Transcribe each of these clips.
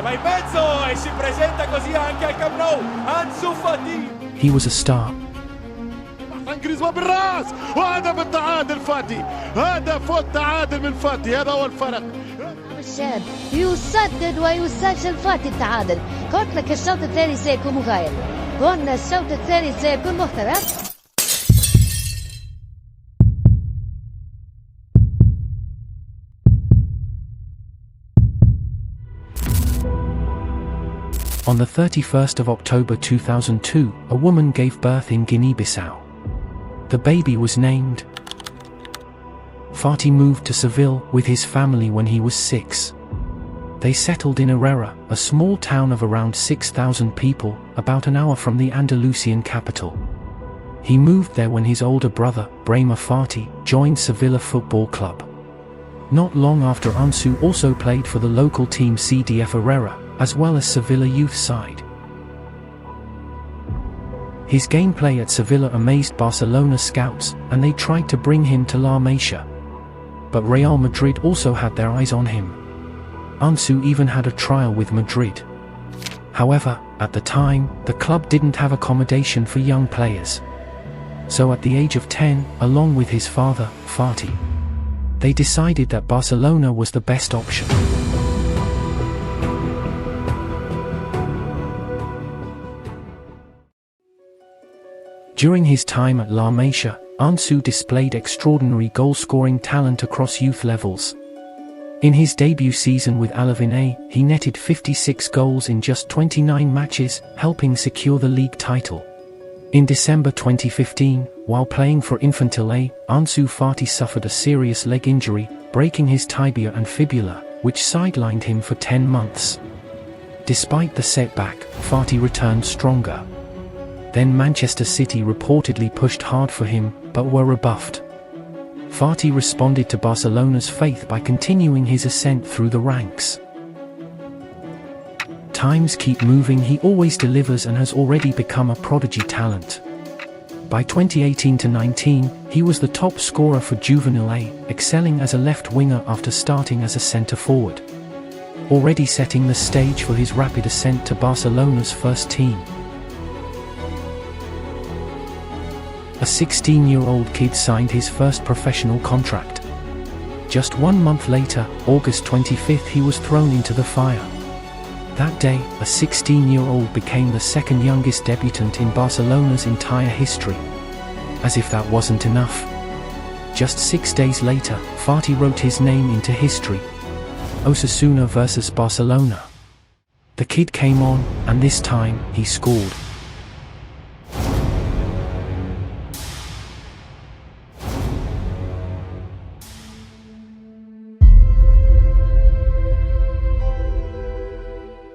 Se va in mezzo e si presenta così anche al Camp Nou, Ansu Fati. He was a star. جريزمان بالراس وهدف التعادل فاتي، هدف التعادل من فاتي، هذا هو الفرق. الشاب يسدد ويسجل فاتي التعادل. قلت لك الشوط الثاني سيكون مغاير، قلنا الشوط الثاني سيكون محترف. On the 31st of October 2002, a woman gave birth in Guinea-Bissau. The baby was named Fati. Moved to Seville with his family when he was 6. They settled in Herrera, a small town of around 6,000 people, about an hour from the Andalusian capital. He moved there when his older brother, Brahma Fati, joined Sevilla Football Club. Not long after, Ansu also played for the local team CDF Herrera, as well as Sevilla youth side. His gameplay at Sevilla amazed Barcelona scouts, and they tried to bring him to La Masia. But Real Madrid also had their eyes on him. Ansu even had a trial with Madrid. However, at the time, the club didn't have accommodation for young players. So at the age of 10, along with his father, Fati, they decided that Barcelona was the best option. During his time at La Masia, Ansu displayed extraordinary goal-scoring talent across youth levels. In his debut season with Alavin A, he netted 56 goals in just 29 matches, helping secure the league title. In December 2015, while playing for Infantil A, Ansu Fati suffered a serious leg injury, breaking his tibia and fibula, which sidelined him for 10 months. Despite the setback, Fati returned stronger. Then Manchester City reportedly pushed hard for him, but were rebuffed. Fati responded to Barcelona's faith by continuing his ascent through the ranks. Times keep moving, he always delivers and has already become a prodigy talent. By 2018-19, he was the top scorer for Juvenile A, excelling as a left winger after starting as a centre-forward. Already setting the stage for his rapid ascent to Barcelona's first team. A 16-year-old kid signed his first professional contract. Just 1 month later, August 25th, he was thrown into the fire. That day, a 16-year-old became the second youngest debutant in Barcelona's entire history. As if that wasn't enough. Just 6 days later, Fati wrote his name into history. Osasuna versus Barcelona. The kid came on, and this time, he scored.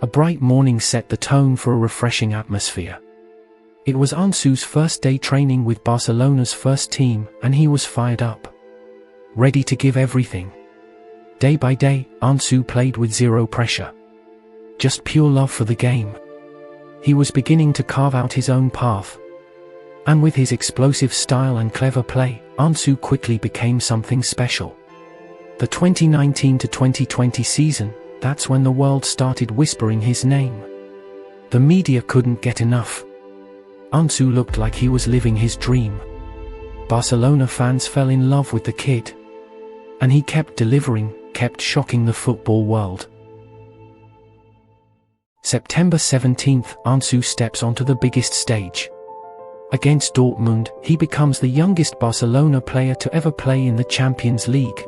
A bright morning set the tone for a refreshing atmosphere. It was Ansu's first day training with Barcelona's first team, and he was fired up. Ready to give everything. Day by day, Ansu played with zero pressure. Just pure love for the game. He was beginning to carve out his own path. And with his explosive style and clever play, Ansu quickly became something special. The 2019-2020 season, that's when the world started whispering his name. The media couldn't get enough. Ansu looked like he was living his dream. Barcelona fans fell in love with the kid. And he kept delivering, kept shocking the football world. September 17th, Ansu steps onto the biggest stage. Against Dortmund, he becomes the youngest Barcelona player to ever play in the Champions League.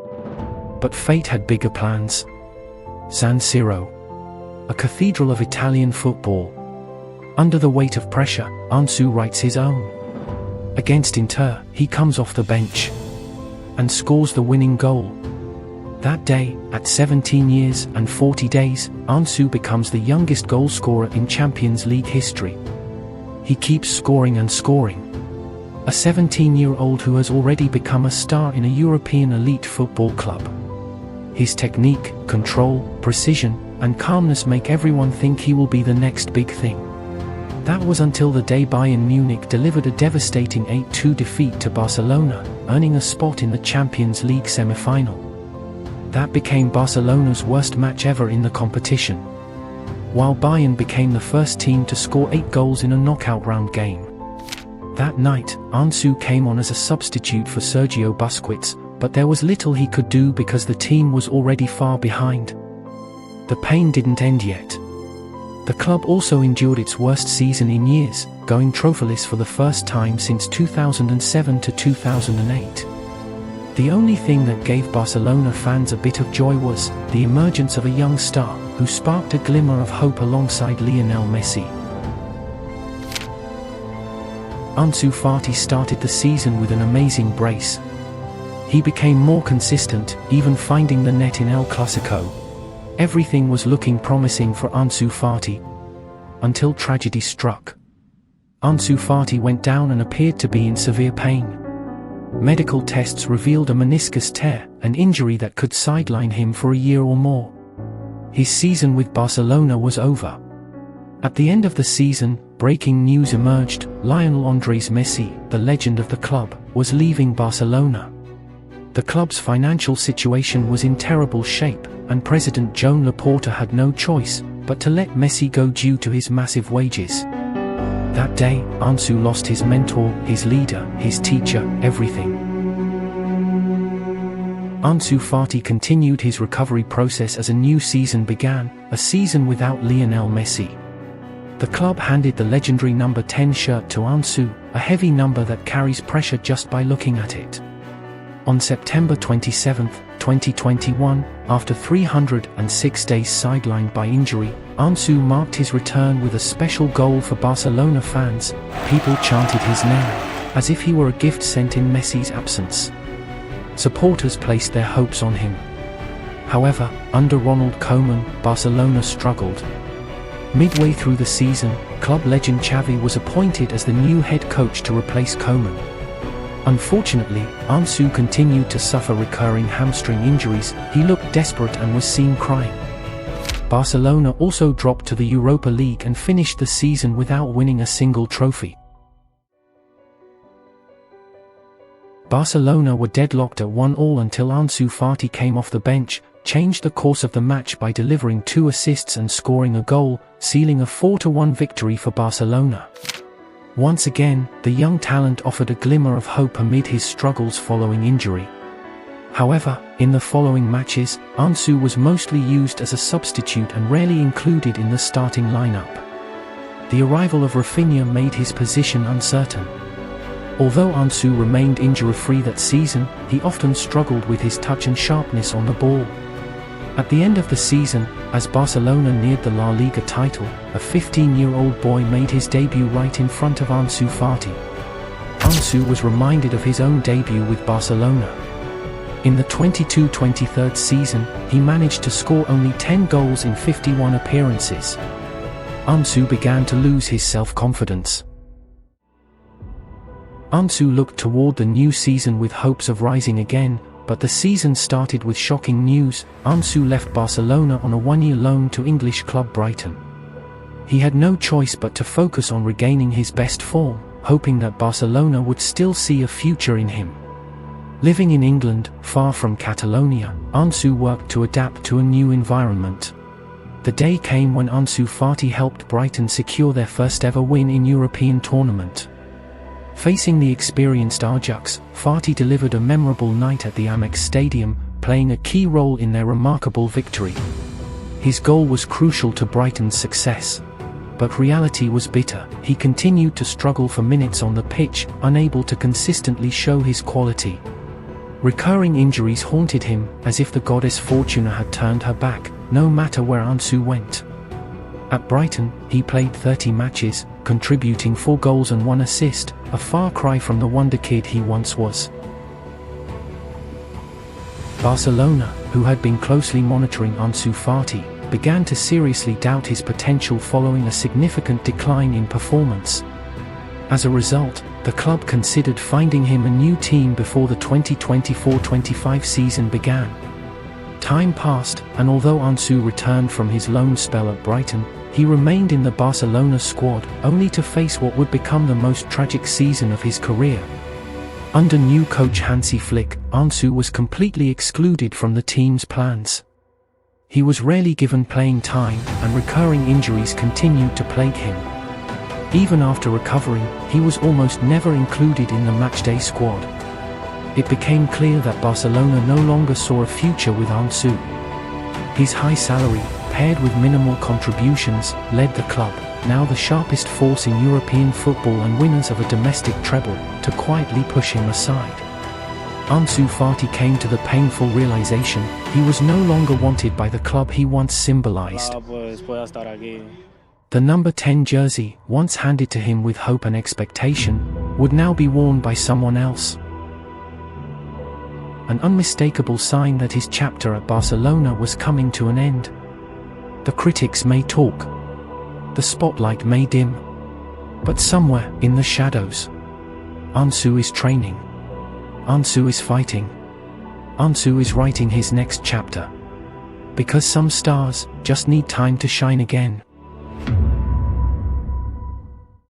But fate had bigger plans. San Siro, a cathedral of Italian football. Under the weight of pressure, Ansu writes his own. Against Inter, he comes off the bench and scores the winning goal. That day, at 17 years and 40 days, Ansu becomes the youngest goal scorer in Champions League history. He keeps scoring and scoring. A 17-year-old who has already become a star in a European elite football club. His technique, control, precision, and calmness make everyone think he will be the next big thing. That was until the day Bayern Munich delivered a devastating 8-2 defeat to Barcelona, earning a spot in the Champions League semi-final. That became Barcelona's worst match ever in the competition. while Bayern became the first team to score 8 goals in a knockout round game. That night, Ansu came on as a substitute for Sergio Busquets, but there was little he could do because the team was already far behind. The pain didn't end yet. The club also endured its worst season in years, going trophyless for the first time since 2007 to 2008. The only thing that gave Barcelona fans a bit of joy was the emergence of a young star who sparked a glimmer of hope alongside Lionel Messi. Ansu Fati started the season with an amazing brace. He became more consistent, even finding the net in El Clasico. Everything was looking promising for Ansu Fati, until tragedy struck. Ansu Fati went down and appeared to be in severe pain. Medical tests revealed a meniscus tear, an injury that could sideline him for a year or more. His season with Barcelona was over. At the end of the season, breaking news emerged: Lionel Andres Messi, the legend of the club, was leaving Barcelona. The club's financial situation was in terrible shape, and President Joan Laporta had no choice but to let Messi go due to his massive wages. That day, Ansu lost his mentor, his leader, his teacher, everything. Ansu Fati continued his recovery process as a new season began, a season without Lionel Messi. The club handed the legendary number 10 shirt to Ansu, a heavy number that carries pressure just by looking at it. On September 27, 2021, after 306 days sidelined by injury, Ansu marked his return with a special goal for Barcelona fans. People chanted his name, as if he were a gift sent in Messi's absence. Supporters placed their hopes on him. However, under Ronald Koeman, Barcelona struggled. Midway through the season, club legend Xavi was appointed as the new head coach to replace Koeman. Unfortunately, Ansu continued to suffer recurring hamstring injuries. He looked desperate and was seen crying. Barcelona also dropped to the Europa League and finished the season without winning a single trophy. Barcelona were deadlocked at 1-1 until Ansu Fati came off the bench, changed the course of the match by delivering 2 assists and scoring a goal, sealing a 4-1 victory for Barcelona. Once again, the young talent offered a glimmer of hope amid his struggles following injury. However, in the following matches, Ansu was mostly used as a substitute and rarely included in the starting lineup. The arrival of Rafinha made his position uncertain. Although Ansu remained injury-free that season, he often struggled with his touch and sharpness on the ball. At the end of the season, as Barcelona neared the La Liga title, a 15-year-old boy made his debut right in front of Ansu Fati. Ansu was reminded of his own debut with Barcelona. In the 22-23 season, he managed to score only 10 goals in 51 appearances. Ansu began to lose his self-confidence. Ansu looked toward the new season with hopes of rising again, but the season started with shocking news. Ansu left Barcelona on a 1-year loan to English club Brighton. He had no choice but to focus on regaining his best form, hoping that Barcelona would still see a future in him. Living in England, far from Catalonia, Ansu worked to adapt to a new environment. The day came when Ansu Fati helped Brighton secure their first ever win in European tournament. Facing the experienced Ajax, Fati delivered a memorable night at the Amex Stadium, playing a key role in their remarkable victory. His goal was crucial to Brighton's success. But reality was bitter. He continued to struggle for minutes on the pitch, unable to consistently show his quality. Recurring injuries haunted him, as if the goddess Fortuna had turned her back, no matter where Ansu went. At Brighton, he played 30 matches, contributing 4 goals and 1 assist, a far cry from the Wonderkid he once was. Barcelona, who had been closely monitoring Ansu Fati, began to seriously doubt his potential following a significant decline in performance. As a result, the club considered finding him a new team before the 2024-25 season began. Time passed, and although Ansu returned from his loan spell at Brighton, he remained in the Barcelona squad, only to face what would become the most tragic season of his career. Under new coach Hansi Flick, Ansu was completely excluded from the team's plans. he was rarely given playing time, and recurring injuries continued to plague him. Even after recovering, he was almost never included in the matchday squad. It became clear that Barcelona no longer saw a future with Ansu. His high salary, paired with minimal contributions, led the club, now the sharpest force in European football and winners of a domestic treble, to quietly push him aside. Ansu Fati came to the painful realization he was no longer wanted by the club he once symbolized. The number 10 jersey, once handed to him with hope and expectation, would now be worn by someone else. An unmistakable sign that his chapter at Barcelona was coming to an end. The critics may talk, the spotlight may dim, but somewhere in the shadows, Ansu is training. Ansu is fighting. Ansu is writing his next chapter. Because some stars just need time to shine again.